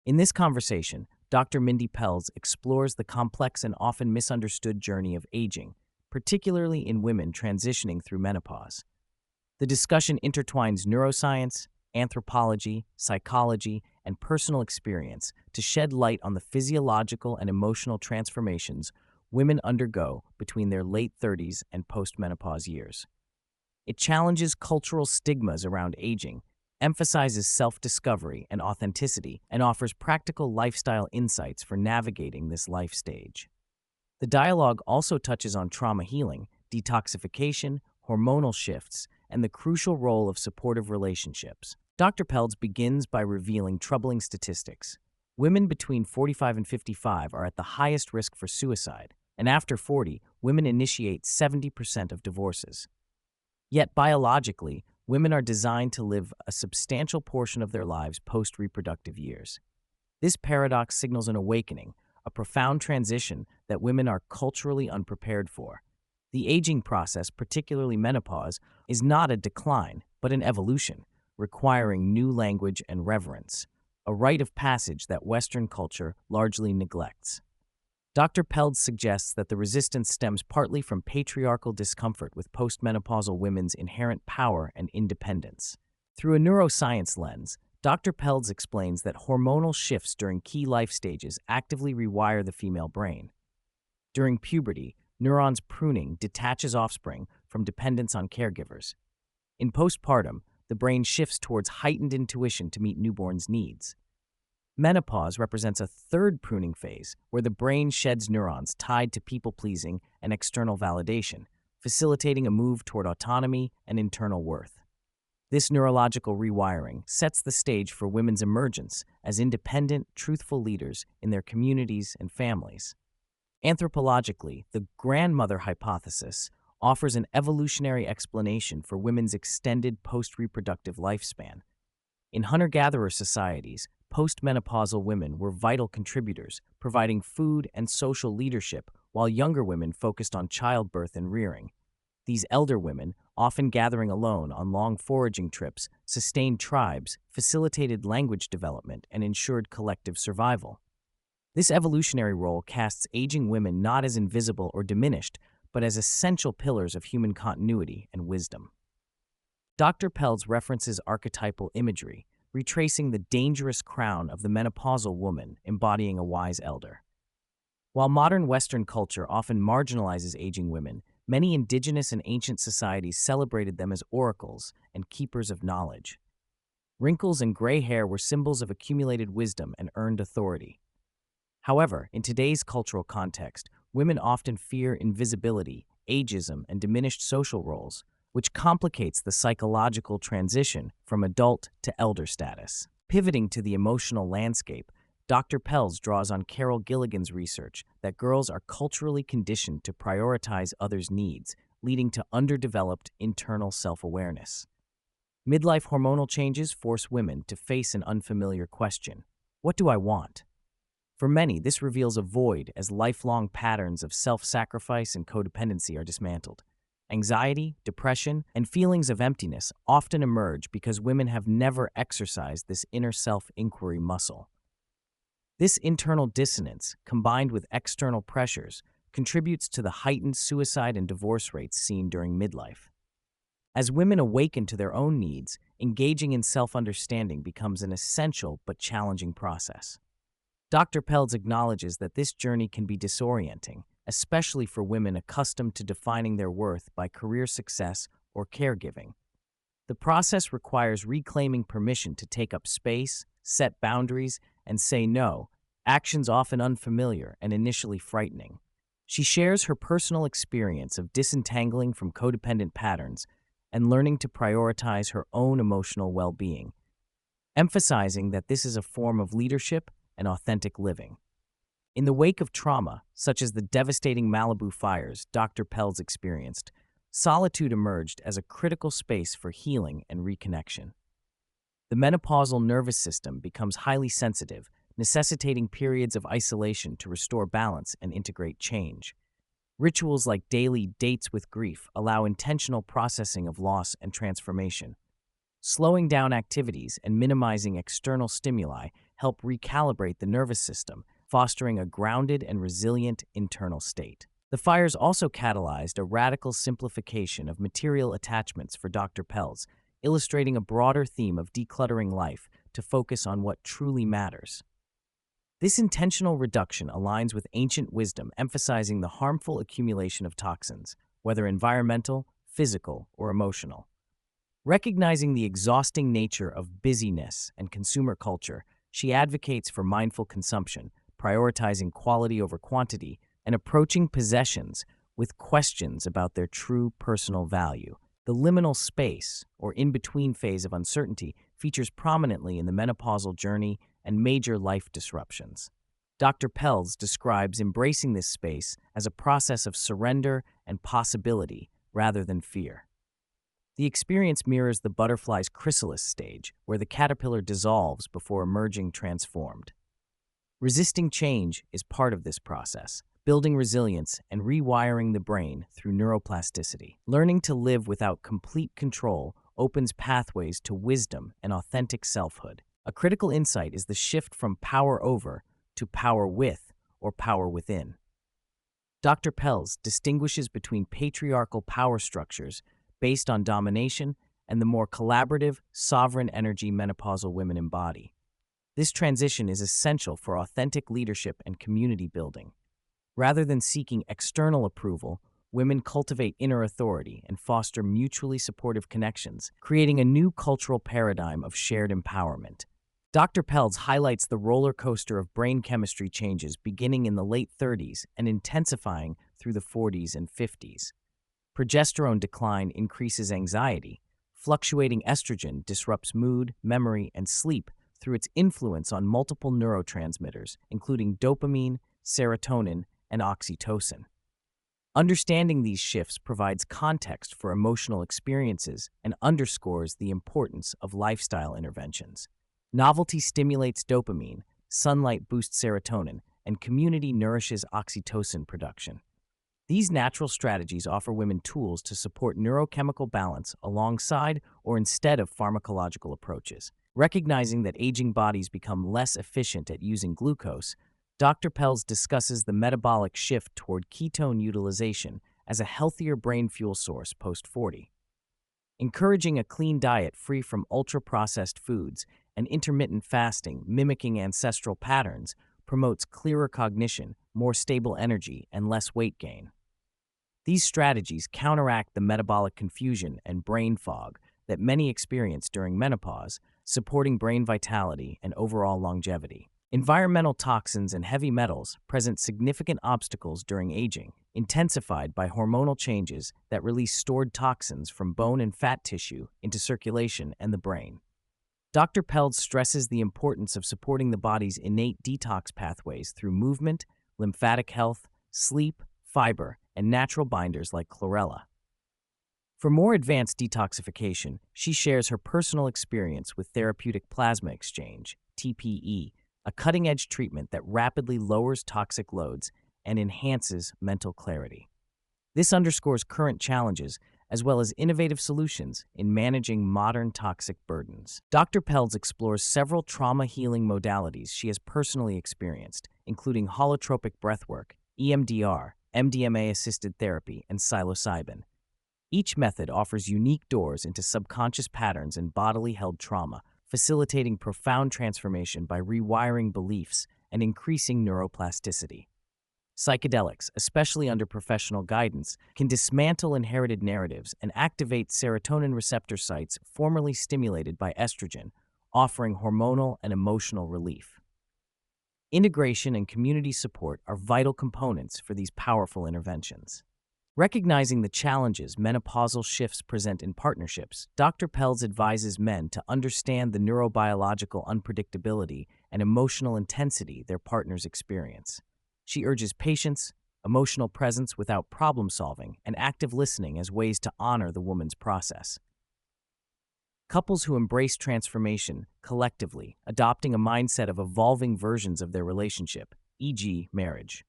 In this conversation, Dr. Mindy Pelz explores the complex and often misunderstood journey of aging, particularly in women transitioning through menopause. The discussion intertwines neuroscience, anthropology, psychology, and personal experience to shed light on the physiological and emotional transformations women undergo between their late 30s and postmenopause years. It challenges cultural stigmas around aging, emphasizes self-discovery and authenticity, and offers practical lifestyle insights for navigating this life stage. The dialogue also touches on trauma healing, detoxification, hormonal shifts, and the crucial role of supportive relationships. Dr. Pelz begins by revealing troubling statistics. Women between 45 and 55 are at the highest risk for suicide, and after 40, women initiate 70% of divorces. Yet biologically, women are designed to live a substantial portion of their lives post-reproductive years. This paradox signals an awakening, a profound transition that women are culturally unprepared for. The aging process, particularly menopause, is not a decline, but an evolution, requiring new language and reverence, a rite of passage that Western culture largely neglects. Dr. Pelz suggests that the resistance stems partly from patriarchal discomfort with postmenopausal women's inherent power and independence. Through a neuroscience lens, Dr. Pelz explains that hormonal shifts during key life stages actively rewire the female brain. During puberty, neurons pruning detaches offspring from dependence on caregivers. In postpartum, the brain shifts towards heightened intuition to meet newborns' needs. Menopause represents a third pruning phase where the brain sheds neurons tied to people-pleasing and external validation, facilitating a move toward autonomy and internal worth. This neurological rewiring sets the stage for women's emergence as independent, truthful leaders in their communities and families. Anthropologically, the grandmother hypothesis offers an evolutionary explanation for women's extended post-reproductive lifespan. In hunter-gatherer societies, postmenopausal women were vital contributors, providing food and social leadership, while younger women focused on childbirth and rearing. These elder women, often gathering alone on long foraging trips, sustained tribes, facilitated language development, and ensured collective survival. This evolutionary role casts aging women not as invisible or diminished, but as essential pillars of human continuity and wisdom. Dr. Pelz references archetypal imagery, retracing the dangerous crown of the menopausal woman embodying a wise elder. While modern Western culture often marginalizes aging women, many indigenous and ancient societies celebrated them as oracles and keepers of knowledge. Wrinkles and gray hair were symbols of accumulated wisdom and earned authority. However, in today's cultural context, women often fear invisibility, ageism, and diminished social roles, which complicates the psychological transition from adult to elder status. Pivoting to the emotional landscape, Dr. Pelz draws on Carol Gilligan's research that girls are culturally conditioned to prioritize others' needs, leading to underdeveloped internal self-awareness. Midlife hormonal changes force women to face an unfamiliar question: what do I want? For many, this reveals a void as lifelong patterns of self-sacrifice and codependency are dismantled. Anxiety, depression, and feelings of emptiness often emerge because women have never exercised this inner self-inquiry muscle. This internal dissonance, combined with external pressures, contributes to the heightened suicide and divorce rates seen during midlife. As women awaken to their own needs, engaging in self-understanding becomes an essential but challenging process. Dr. Pelz acknowledges that this journey can be disorienting, especially for women accustomed to defining their worth by career success or caregiving. The process requires reclaiming permission to take up space, set boundaries, and say no, actions often unfamiliar and initially frightening. She shares her personal experience of disentangling from codependent patterns and learning to prioritize her own emotional well-being, emphasizing that this is a form of leadership and authentic living. In the wake of trauma, such as the devastating Malibu fires Dr. Pelz experienced, solitude emerged as a critical space for healing and reconnection. The menopausal nervous system becomes highly sensitive, necessitating periods of isolation to restore balance and integrate change. Rituals like daily dates with grief allow intentional processing of loss and transformation. Slowing down activities and minimizing external stimuli help recalibrate the nervous system, fostering a grounded and resilient internal state. The fires also catalyzed a radical simplification of material attachments for Dr. Pelz, illustrating a broader theme of decluttering life to focus on what truly matters. This intentional reduction aligns with ancient wisdom, emphasizing the harmful accumulation of toxins, whether environmental, physical, or emotional. Recognizing the exhausting nature of busyness and consumer culture, she advocates for mindful consumption, prioritizing quality over quantity, and approaching possessions with questions about their true personal value. The liminal space, or in-between phase of uncertainty, features prominently in the menopausal journey and major life disruptions. Dr. Pelz describes embracing this space as a process of surrender and possibility rather than fear. The experience mirrors the butterfly's chrysalis stage, where the caterpillar dissolves before emerging transformed. Resisting change is part of this process, building resilience and rewiring the brain through neuroplasticity. Learning to live without complete control opens pathways to wisdom and authentic selfhood. A critical insight is the shift from power over to power with or power within. Dr. Pelz distinguishes between patriarchal power structures based on domination and the more collaborative, sovereign energy menopausal women embody. This transition is essential for authentic leadership and community building. Rather than seeking external approval, women cultivate inner authority and foster mutually supportive connections, creating a new cultural paradigm of shared empowerment. Dr. Pelz highlights the roller coaster of brain chemistry changes beginning in the late 30s and intensifying through the 40s and 50s. Progesterone decline increases anxiety. Fluctuating estrogen disrupts mood, memory, and sleep through its influence on multiple neurotransmitters, including dopamine, serotonin, and oxytocin. Understanding these shifts provides context for emotional experiences and underscores the importance of lifestyle interventions. Novelty stimulates dopamine, sunlight boosts serotonin, and community nourishes oxytocin production. These natural strategies offer women tools to support neurochemical balance alongside or instead of pharmacological approaches. Recognizing that aging bodies become less efficient at using glucose, Dr. Pelz discusses the metabolic shift toward ketone utilization as a healthier brain fuel source post-40. Encouraging a clean diet free from ultra-processed foods and intermittent fasting mimicking ancestral patterns promotes clearer cognition, more stable energy, and less weight gain. These strategies counteract the metabolic confusion and brain fog that many experience during menopause, supporting brain vitality and overall longevity. Environmental toxins and heavy metals present significant obstacles during aging, intensified by hormonal changes that release stored toxins from bone and fat tissue into circulation and the brain. Dr. Pelz stresses the importance of supporting the body's innate detox pathways through movement, lymphatic health, sleep, fiber, and natural binders like chlorella. For more advanced detoxification, she shares her personal experience with therapeutic plasma exchange, TPE, a cutting-edge treatment that rapidly lowers toxic loads and enhances mental clarity. This underscores current challenges as well as innovative solutions in managing modern toxic burdens. Dr. Pelz explores several trauma healing modalities she has personally experienced, including holotropic breathwork, EMDR, MDMA-assisted therapy, and psilocybin. Each method offers unique doors into subconscious patterns and bodily held trauma, facilitating profound transformation by rewiring beliefs and increasing neuroplasticity. Psychedelics, especially under professional guidance, can dismantle inherited narratives and activate serotonin receptor sites formerly stimulated by estrogen, offering hormonal and emotional relief. Integration and community support are vital components for these powerful interventions. Recognizing the challenges menopausal shifts present in partnerships, Dr. Pelz advises men to understand the neurobiological unpredictability and emotional intensity their partners experience. She urges patience, emotional presence without problem solving, and active listening as ways to honor the woman's process. Couples who embrace transformation collectively, adopting a mindset of evolving versions of their relationship, e.g., marriage.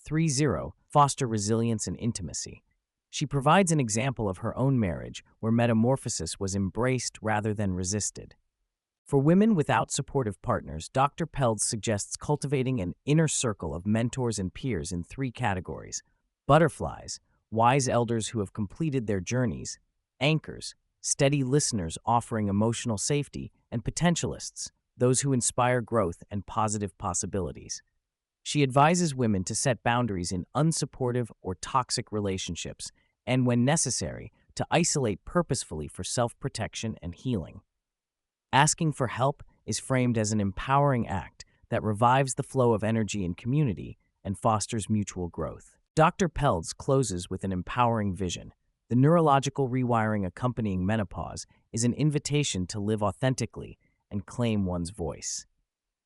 3.0. Foster resilience and intimacy. She provides an example of her own marriage where metamorphosis was embraced rather than resisted. For women without supportive partners, Dr. Pelz suggests cultivating an inner circle of mentors and peers in three categories: butterflies, wise elders who have completed their journeys; anchors, steady listeners offering emotional safety; and potentialists, those who inspire growth and positive possibilities. She advises women to set boundaries in unsupportive or toxic relationships and, when necessary, to isolate purposefully for self-protection and healing. Asking for help is framed as an empowering act that revives the flow of energy in community and fosters mutual growth. Dr. Pelz closes with an empowering vision. The neurological rewiring accompanying menopause is an invitation to live authentically and claim one's voice.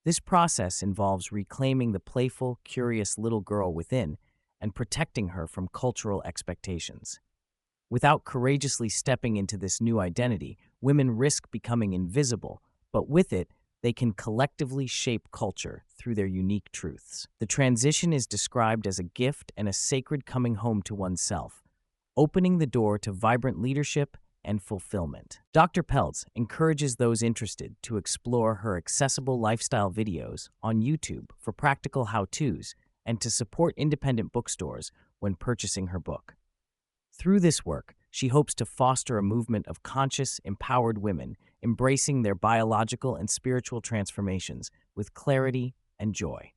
This process involves reclaiming the playful, curious little girl within and protecting her from cultural expectations. Without courageously stepping into this new identity, women risk becoming invisible, but with it, they can collectively shape culture through their unique truths. The transition is described as a gift and a sacred coming home to oneself, opening the door to vibrant leadership and fulfillment. Dr. Pelz encourages those interested to explore her accessible lifestyle videos on YouTube for practical how-tos and to support independent bookstores when purchasing her book. Through this work, she hopes to foster a movement of conscious, empowered women embracing their biological and spiritual transformations with clarity and joy.